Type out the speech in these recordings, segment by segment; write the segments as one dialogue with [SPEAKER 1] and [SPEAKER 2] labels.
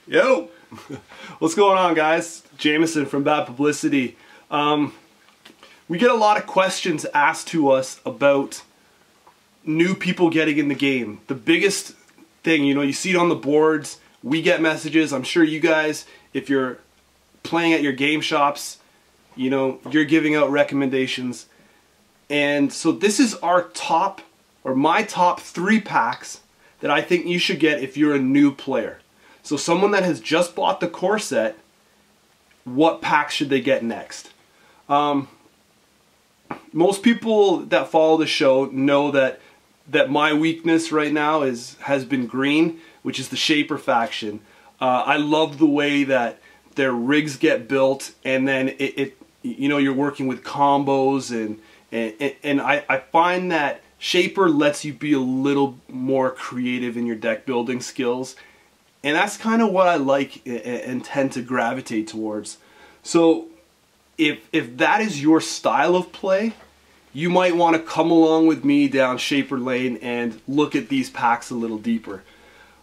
[SPEAKER 1] Yo! What's going on, guys? Jamieson from Bad Publicity. We get a lot of questions asked to us about new people getting in the game. The biggest thing, you see it on the boards, we get messages. I'm sure you guys, if you're playing at your game shops, you're giving out recommendations. And so this is our top, or my top 3 packs that I think you should get if you're a new player. So someone that has just bought the core set, what packs should they get next? Most people that follow the show know that my weakness right now has been green, which is the Shaper faction. I love the way that their rigs get built, and then you're working with combos, and I find that Shaper lets you be a little more creative in your deck building skills. And that's kind of what I like and tend to gravitate towards. So if that is your style of play, you might want to come along with me down Shaper Lane and look at these packs a little deeper.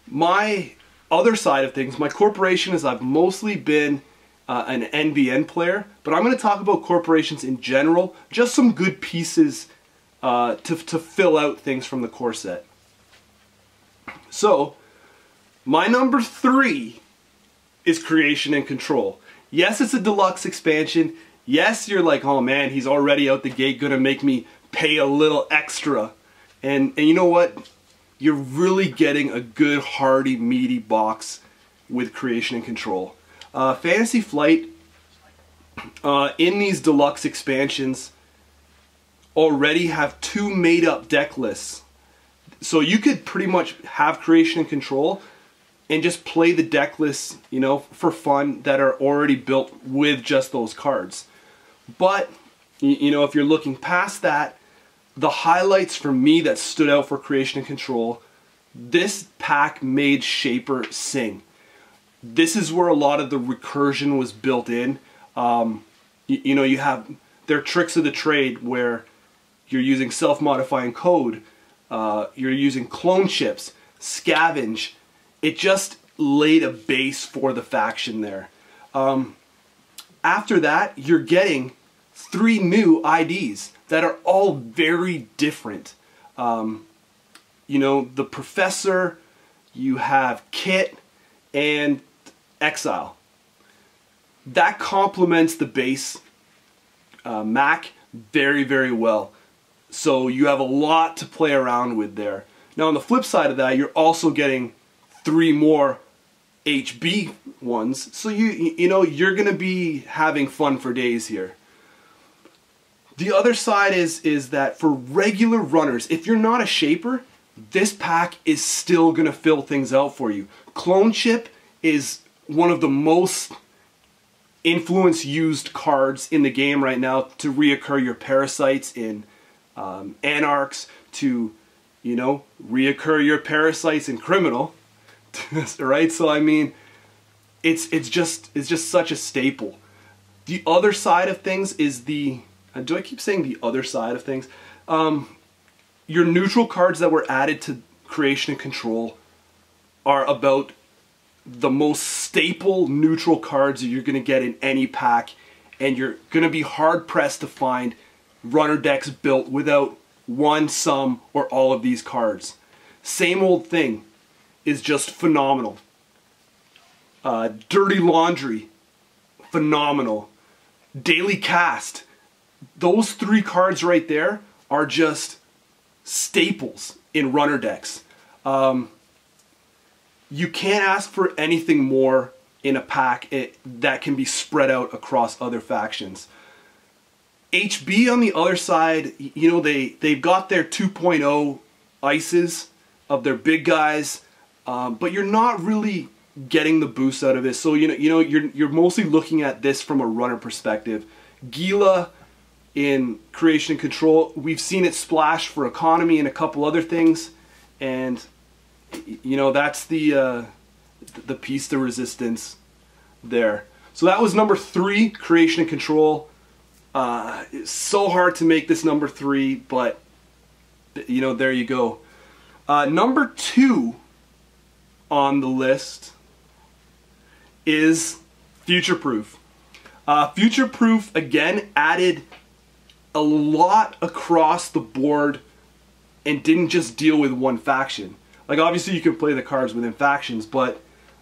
[SPEAKER 1] My other side of things, my corporation, is I've mostly been an NBN player, but I'm going to talk about corporations in general, just some good pieces to fill out things from the core set. So my number 3 is Creation and Control. Yes, it's a deluxe expansion. Yes, you're like, oh man, he's already out the gate, gonna make me pay a little extra. And you know what? You're really getting a good, hearty, meaty box with Creation and Control. Fantasy Flight, in these deluxe expansions, already have 2 made-up deck lists. So you could pretty much have Creation and Control and just play the deck lists, for fun, that are already built with just those cards. But, if you're looking past that, the highlights for me that stood out for Creation and Control, this pack made Shaper sing. This is where a lot of the recursion was built in. You have their tricks of the trade where you're using self-modifying code, you're using clone chips, scavenge. It just laid a base for the faction there. After that, you're getting 3 new IDs that are all very different. The Professor, you have Kit, and Exile. That complements the base Mac very, very well. So you have a lot to play around with there. Now on the flip side of that, you're also getting 3 more HB ones, so you're gonna be having fun for days here. The other side is that for regular runners, if you're not a Shaper, this pack is still gonna fill things out for you. Clone Chip is one of the most influence used cards in the game right now to reoccur your parasites in Anarchs, to reoccur your parasites in Criminal. Right? So I mean, it's just such a staple. The other side of things is do I keep saying the other side of things? Your neutral cards that were added to Creation and Control are about the most staple neutral cards that you're going to get in any pack, and you're going to be hard pressed to find runner decks built without one, some, or all of these cards. Same Old Thing is just phenomenal. Dirty Laundry, phenomenal. Daily Cast, those 3 cards right there are just staples in runner decks. You can't ask for anything more in a pack that can be spread out across other factions. HB on the other side, they've got their 2.0 ices of their big guys, but you're not really getting the boost out of this. So you're mostly looking at this from a runner perspective. Gila in Creation and Control, we've seen it splash for economy and a couple other things, and that's the piece de resistance there. So that was number 3, Creation and Control. It's so hard to make this number 3, but there you go. Number 2 on the list is Futureproof. Futureproof, again, added a lot across the board and didn't just deal with one faction. Like, obviously you can play the cards within factions, but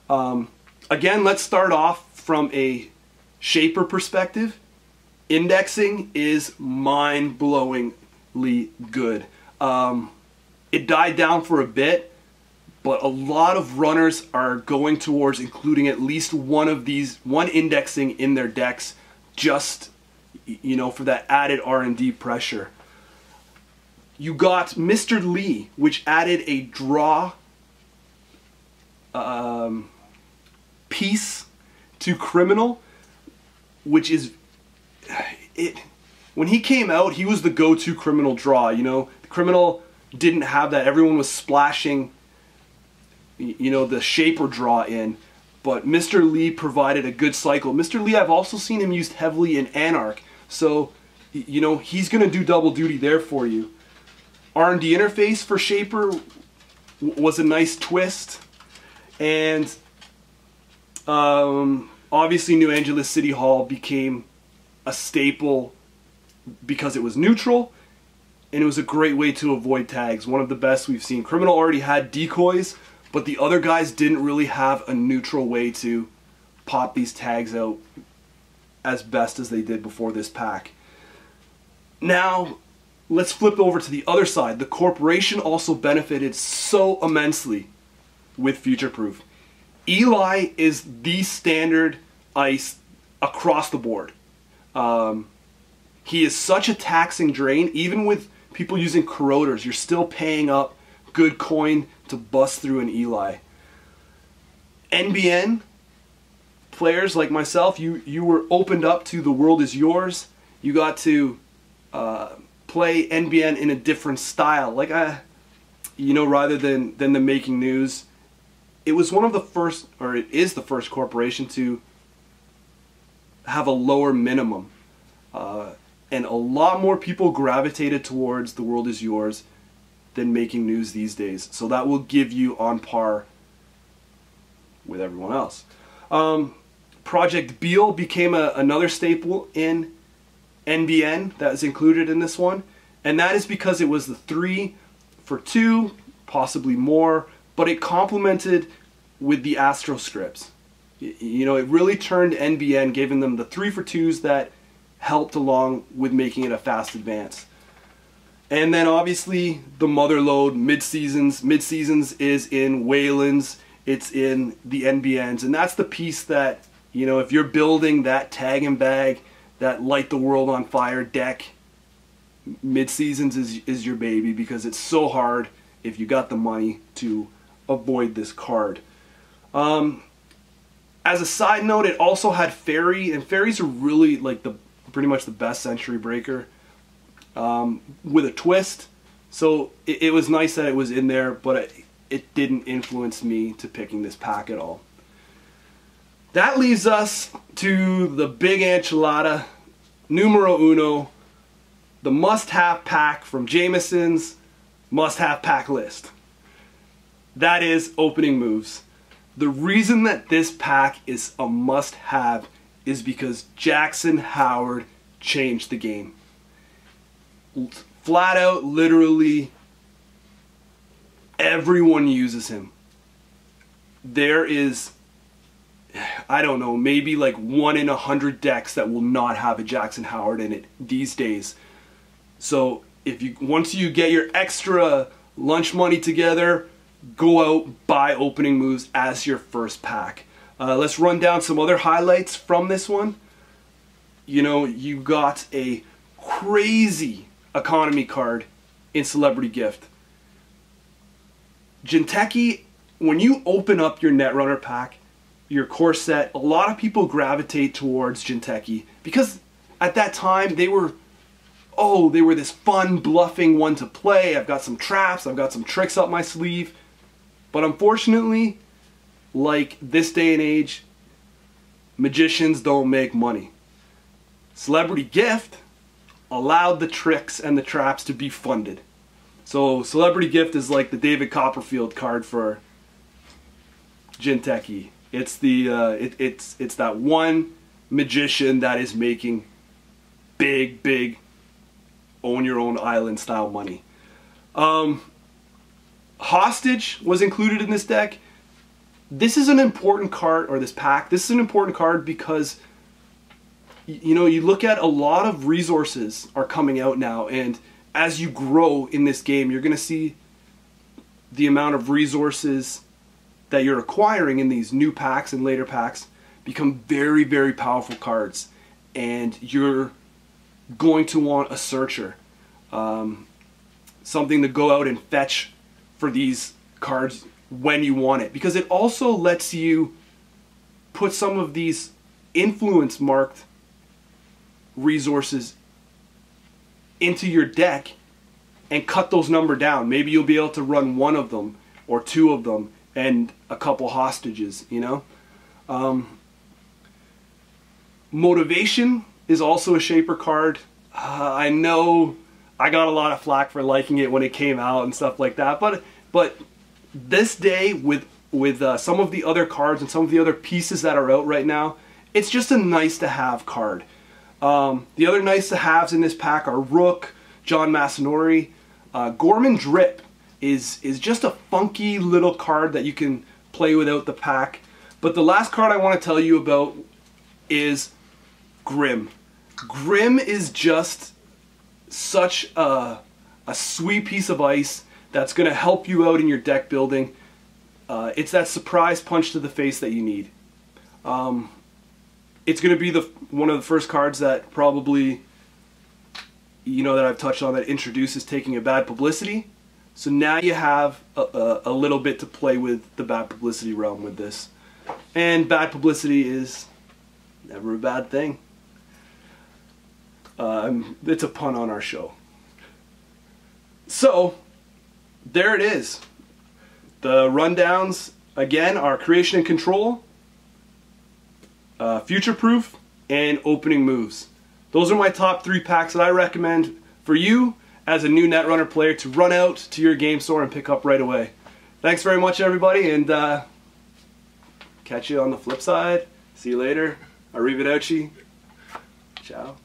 [SPEAKER 1] again, let's start off from a shaper perspective. Indexing is mind-blowingly good. It died down for a bit, but a lot of runners are going towards including at least one indexing in their decks, just, you know, for that added R&D pressure. You got Mr. Lee, which added a draw piece to Criminal, which is it. When he came out, he was the go-to Criminal draw. You know, the Criminal didn't have that. Everyone was splashing, you know, the shaper draw in, but Mr. Lee provided a good cycle. Mr. Lee, I've also seen him used heavily in Anarch, so, you know, he's going to do double duty there for you. R&D interface for shaper was a nice twist, and obviously New Angeles City Hall became a staple because it was neutral, and it was a great way to avoid tags. One of the best we've seen. Criminal already had decoys, but the other guys didn't really have a neutral way to pop these tags out as best as they did before this pack. Now, let's flip over to the other side. The corporation also benefited so immensely with Futureproof. Eli is the standard ice across the board. He is such a taxing drain. Even with people using corroders, you're still paying up good coin to bust through an Eli. NBN players like myself, you were opened up to the world is yours. You got to play NBN in a different style, like you know, rather than the making news. It was one of the first, or it is the first corporation to have a lower minimum, and a lot more people gravitated towards the world is yours than making news these days. So that will give you on par with everyone else. Project Beal became another staple in NBN that is included in this one, and that is because it was the 3 for 2, possibly more, but it complemented with the Astro scripts. You know, it really turned NBN, giving them the 3 for 2s that helped along with making it a fast advance. And then obviously the mother load, mid-seasons. Mid-seasons is in Wayland's, it's in the NBNs, and that's the piece that, you know, if you're building that tag and bag, that light the world on fire deck, mid-seasons is your baby, because it's so hard if you got the money to avoid this card. As a side note, it also had Fairy, and Fairies are really like pretty much the best Century Breaker, with a twist. So it was nice that it was in there, but it didn't influence me to picking this pack at all. That leaves us to the big enchilada, numero uno, the must-have pack from Jamieson's must-have pack list. That is opening moves. The reason that this pack is a must-have is because Jackson Howard changed the game. Flat out, literally, everyone uses him. There is, I don't know, maybe like 1 in 100 decks that will not have a Jackson Howard in it these days. So once you get your extra lunch money together, go out, buy opening moves as your first pack. Let's run down some other highlights from this one. You know, you got a crazy economy card in Celebrity Gift. Jinteki, when you open up your Netrunner pack, your core set, a lot of people gravitate towards Jinteki because at that time they were this fun bluffing one to play. I've got some traps, I've got some tricks up my sleeve. But unfortunately, like this day and age, magicians don't make money. Celebrity Gift allowed the tricks and the traps to be funded. So Celebrity Gift is like the David Copperfield card for Jinteki. It's the it's that one magician that is making big own your own island style money. Hostage was included in this deck. This is an important card, or this pack. This is an important card because, you know, you look at a lot of resources are coming out now, and as you grow in this game, you're going to see the amount of resources that you're acquiring in these new packs and later packs become very powerful cards, and you're going to want a searcher, something to go out and fetch for these cards when you want it, because it also lets you put some of these influence marked resources into your deck and cut those number down. Maybe you'll be able to run one of them or two of them and a couple hostages, you know. Motivation is also a Shaper card. I know I got a lot of flack for liking it when it came out and stuff like that, but this day with some of the other cards and some of the other pieces that are out right now, it's just a nice to have card. The other nice to haves in this pack are Rook, John Masanori. Gorman Drip is just a funky little card that you can play without the pack. But the last card I want to tell you about is Grim. Grim is just such a sweet piece of ice that's going to help you out in your deck building. It's that surprise punch to the face that you need. It's going to be one of the first cards that probably, you know, that I've touched on, that introduces taking a bad publicity. So now you have a little bit to play with the bad publicity realm with this. And bad publicity is never a bad thing. It's a pun on our show. So there it is. The rundowns again are Creation and Control, Futureproof, and Opening Moves. Those are my top 3 packs that I recommend for you as a new Netrunner player to run out to your game store and pick up right away. Thanks very much, everybody, and catch you on the flip side. See you later. Arrivederci. Ciao.